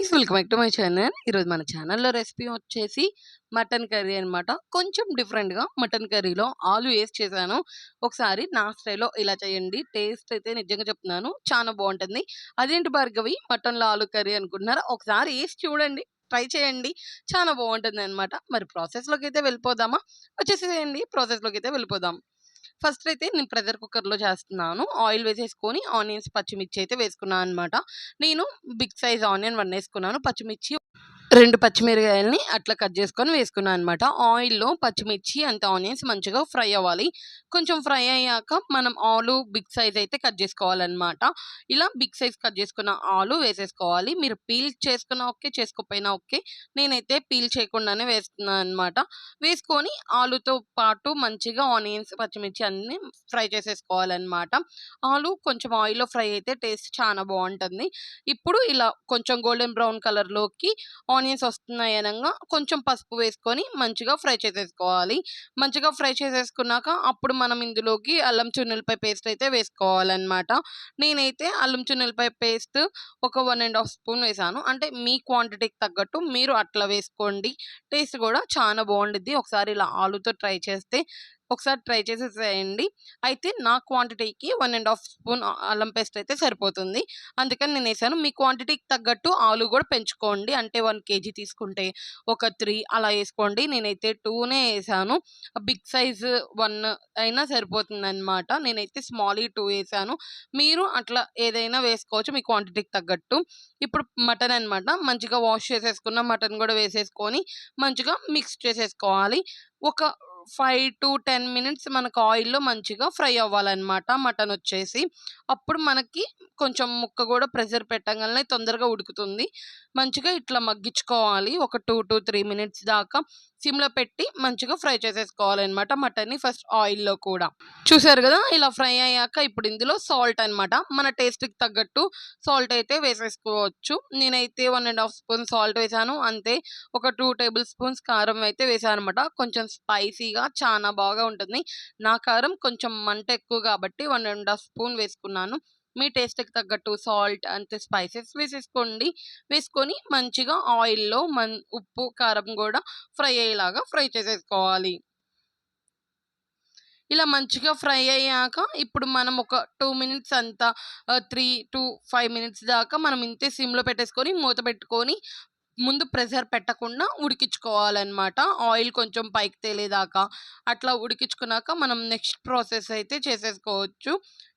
Guys welcome back to my channel. ఈరోజు మన ఛానల్లో రెసిపీ వచ్చేసి మటన్ కర్రీ అనమాట. కొంచెం డిఫరెంట్గా మటన్ కర్రీలో ఆలు వేసి చేశాను. ఒకసారి నా స్టైల్లో ఇలా చేయండి, టేస్ట్ అయితే నిజంగా చెప్తున్నాను చాలా బాగుంటుంది. అదేంటి భార్గవి మటన్లో ఆలు కర్రీ అనుకుంటున్నారా? ఒకసారి వేసి చూడండి, ట్రై చేయండి, చాలా బాగుంటుంది అనమాట. మరి ప్రాసెస్లోకి అయితే వెళ్ళిపోదామా? వచ్చేసేయండి, ప్రాసెస్లోకి అయితే వెళ్ళిపోదాం. ఫస్ట్ అయితే నేను ప్రెషర్ కుక్కర్‌లో చేస్తున్నాను. ఆయిల్ వేసేసుకొని ఆనియన్స్, పచ్చిమిర్చి అయితే వేసుకున్నాను అనమాట. నేను బిగ్ సైజ్ ఆనియన్ 1 వేసుకున్నాను. పచ్చిమిర్చి 2 పచ్చిమిరపకాయలని అట్లా కట్ చేసుకొని వేసుకున్నాను అనమాట. ఆయిల్‌లో పచ్చిమిర్చి అండ్ ఆనియన్స్ మంచిగా ఫ్రై అవ్వాలి. కొంచెం ఫ్రై అయ్యాక మనం ఆలు బిగ్ సైజ్ అయితే కట్ చేసుకోవాలనమాట. ఇలా బిగ్ సైజ్ కట్ చేసుకున్న ఆలు వేసేసుకోవాలి. మీరు పీల్ చేసుకున్నా ఓకే, చేసుకోకపోయినా ఓకే. నేనైతే పీల్ చేయకుండానే వేస్తున్నాను అనమాట. వేసుకొని ఆలుతో పాటు మంచిగా ఆనియన్స్, పచ్చిమిర్చి అన్నీ ఫ్రై చేసేసుకోవాలనమాట. ఆలు కొంచెం ఆయిల్‌లో ఫ్రై అయితే టేస్ట్ చాలా బాగుంటుంది. ఇప్పుడు ఇలా కొంచెం గోల్డెన్ బ్రౌన్ కలర్‌లోకి ఆనియన్స్ వస్తున్నాయి అనంగా కొంచెం పసుపు వేసుకొని మంచిగా ఫ్రై చేసేసుకోవాలి. మంచిగా ఫ్రై చేసేసుకున్నాక అప్పుడు మనం ఇందులోకి అల్లం చిన్నుల్లిపాయ పేస్ట్ అయితే వేసుకోవాలన్నమాట. నేనైతే అల్లం చిన్నుల్లిపాయ పేస్ట్ ఒక 1½ స్పూన్ వేసాను. అంటే మీ క్వాంటిటీకి తగ్గట్టు మీరు అట్లా వేసుకోండి. టేస్ట్ కూడా చాలా బాగుండిద్ది. ఒకసారి ఇలా ఆలుతో ట్రై చేస్తే ఒకసారి ట్రై చేసేసేయండి. అయితే నా క్వాంటిటీకి 1½ స్పూన్ అల్లం పేస్ట్ అయితే సరిపోతుంది. అందుకని నేను వేసాను. మీ క్వాంటిటీకి తగ్గట్టు ఆలు కూడా పెంచుకోండి. అంటే 1 కేజీ తీసుకుంటే ఒక 3 అలా వేసుకోండి. నేనైతే 2నే వేసాను. బిగ్ సైజ్ 1 అయినా సరిపోతుందన్నమాట. నేనైతే స్మాల్ 2 వేసాను. మీరు అట్లా ఏదైనా వేసుకోవచ్చు మీ క్వాంటిటీకి తగ్గట్టు. ఇప్పుడు మటన్ అనమాట. మంచిగా వాష్ చేసేసుకున్న మటన్ కూడా వేసేసుకొని మంచిగా మిక్స్ చేసేసుకోవాలి. ఒక 5-10 మినిట్స్ మనకు ఆయిల్‌లో మంచిగా ఫ్రై అవ్వాలన్నమాట మటన్ వచ్చేసి. అప్పుడు మనకి కొంచెం ముక్క కూడా ప్రెషర్ పెట్టంగానే తొందరగా ఉడుకుతుంది. మంచిగా ఇట్లా మగ్గించుకోవాలి. ఒక 2-3 మినిట్స్ దాకా సిమ్‌లో పెట్టి మంచిగా ఫ్రై చేసేసుకోవాలన్నమాట మటన్‌ని ఫస్ట్ ఆయిల్‌లో కూడా. చూసారు కదా! ఇలా ఫ్రై అయ్యాక ఇప్పుడు ఇందులో సాల్ట్ అనమాట. మన టేస్ట్‌కి తగ్గట్టు సాల్ట్ అయితే వేసేసుకోవచ్చు. నేనైతే 1½ స్పూన్ సాల్ట్ వేసాను. అంతే. ఒక 2 టేబుల్ స్పూన్స్ కారం అయితే వేసాననమాట. కొంచెం స్పైసీగా చాలా బాగా ఉంటుంది. నా కారం కొంచెం మంట ఎక్కువ కాబట్టి 1½ స్పూన్ వేసుకున్నాను. మీ టేస్ట్‌కి తగ్గట్టు సాల్ట్ అంతే స్పైసెస్ వేసేసుకోండి. వేసుకొని మంచిగా ఆయిల్‌లో ఉప్పు, కారం కూడా ఫ్రై అయ్యేలాగా ఫ్రై చేసేసుకోవాలి. ఇలా మంచిగా ఫ్రై అయ్యాక ఇప్పుడు మనం ఒక 2 మినిట్స్ అంతా 3-5 మినిట్స్ దాకా మనం ఇంతే సిమ్‌లో పెట్టేసుకొని మూత పెట్టుకొని ముందు ప్రెషర్ పెట్టకుండా ఉడికించుకోవాలన్నమాట. ఆయిల్ కొంచెం పైకి తేలేదాకా అట్లా ఉడికించుకున్నాక మనం నెక్స్ట్ ప్రాసెస్ అయితే చేసేసుకోవచ్చు.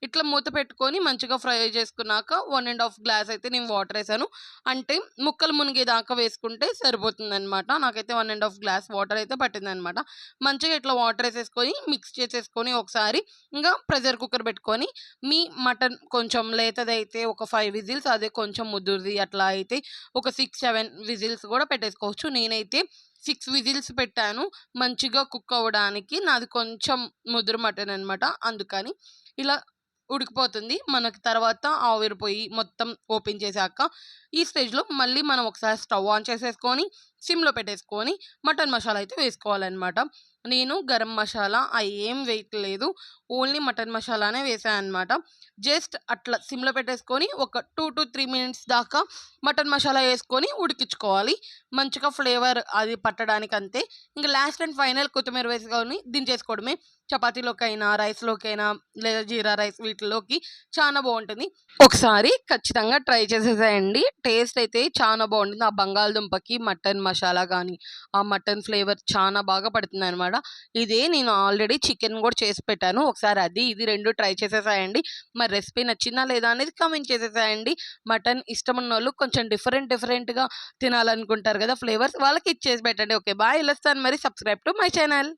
ఇట్లా మూత పెట్టుకొని మంచిగా ఫ్రై చేసుకున్నాక 1½ గ్లాస్ అయితే నేను వాటర్ వేసాను. అంటే ముక్కలు మునిగేదాకా వేసుకుంటే సరిపోతుందన్నమాట. నాకైతే 1½ గ్లాస్ వాటర్ అయితే పట్టిందన్నమాట. మంచిగా ఇట్లా వాటర్ వేసేసుకొని మిక్స్ చేసేసుకొని ఒకసారి ఇంకా ప్రెషర్ కుక్కర్ పెట్టుకొని మీ మటన్ కొంచెం లేతదైతే ఒక 5 విజిల్స్, అదే కొంచెం ముదురుది అట్లా అయితే ఒక 6-7 విజిల్స్ కూడా పెట్టేసుకోవచ్చు. నేనైతే 6 విజిల్స్ పెట్టాను మంచిగా కుక్ అవ్వడానికి. నాది కొంచెం ముదురు మటన్ అనమాట. అందుకని ఇలా ఉడికిపోతుంది. మనకి తర్వాత ఆవిరిపోయి మొత్తం ఓపెన్ చేశాక ఈ స్టేజ్‌లో మళ్ళీ మనం ఒకసారి స్టవ్ ఆన్ చేసేసుకొని సిమ్‌లో పెట్టేసుకొని మటన్ మసాలా అయితే వేసుకోవాలన్నమాట. నేను గరం మసాలా ఏం వేయట్లేదు. ఓన్లీ మటన్ మసాలానే వేసానన్నమాట. జస్ట్ అట్లా సిమ్‌లో పెట్టేసుకొని ఒక 2-3 మినిట్స్ దాకా మటన్ మసాలా వేసుకొని ఉడికించుకోవాలి. మంచిగా ఫ్లేవర్ అది పట్టడానికి అంతే. ఇంక లాస్ట్ అండ్ ఫైనల్ కొత్తిమీర వేసుకొని దించేసుకోవడమే. చపాతీలోకైనా, రైస్‌లోకైనా లేదా జీరా రైస్ వీటిలోకి చాలా బాగుంటుంది. ఒకసారి ఖచ్చితంగా ట్రై చేసేసేయండి. టేస్ట్ అయితే చాలా బాగుంటుంది. ఆ బంగాళదుంపకి మటన్ మసాలా గానీ, ఆ మటన్ ఫ్లేవర్ చాలా బాగా పడుతుందనమాట. ఇదే నేను ఆల్రెడీ చికెన్ కూడా చేసి పెట్టాను. ఒకసారి అది ఇది 2 ట్రై చేసేసేయండి. మరి రెసిపీ నచ్చిందా లేదా అనేది కామెంట్ చేసేసేయండి. మటన్ ఇష్టమున్నోళ్ళు కొంచెం డిఫరెంట్‌గా తినాలనుకుంటారు కదా ఫ్లేవర్స్, వాళ్ళకి ఇది చేసి పెట్టండి. Okay bye. ఎళ్ళొస్తాను మరి. Subscribe to my channel.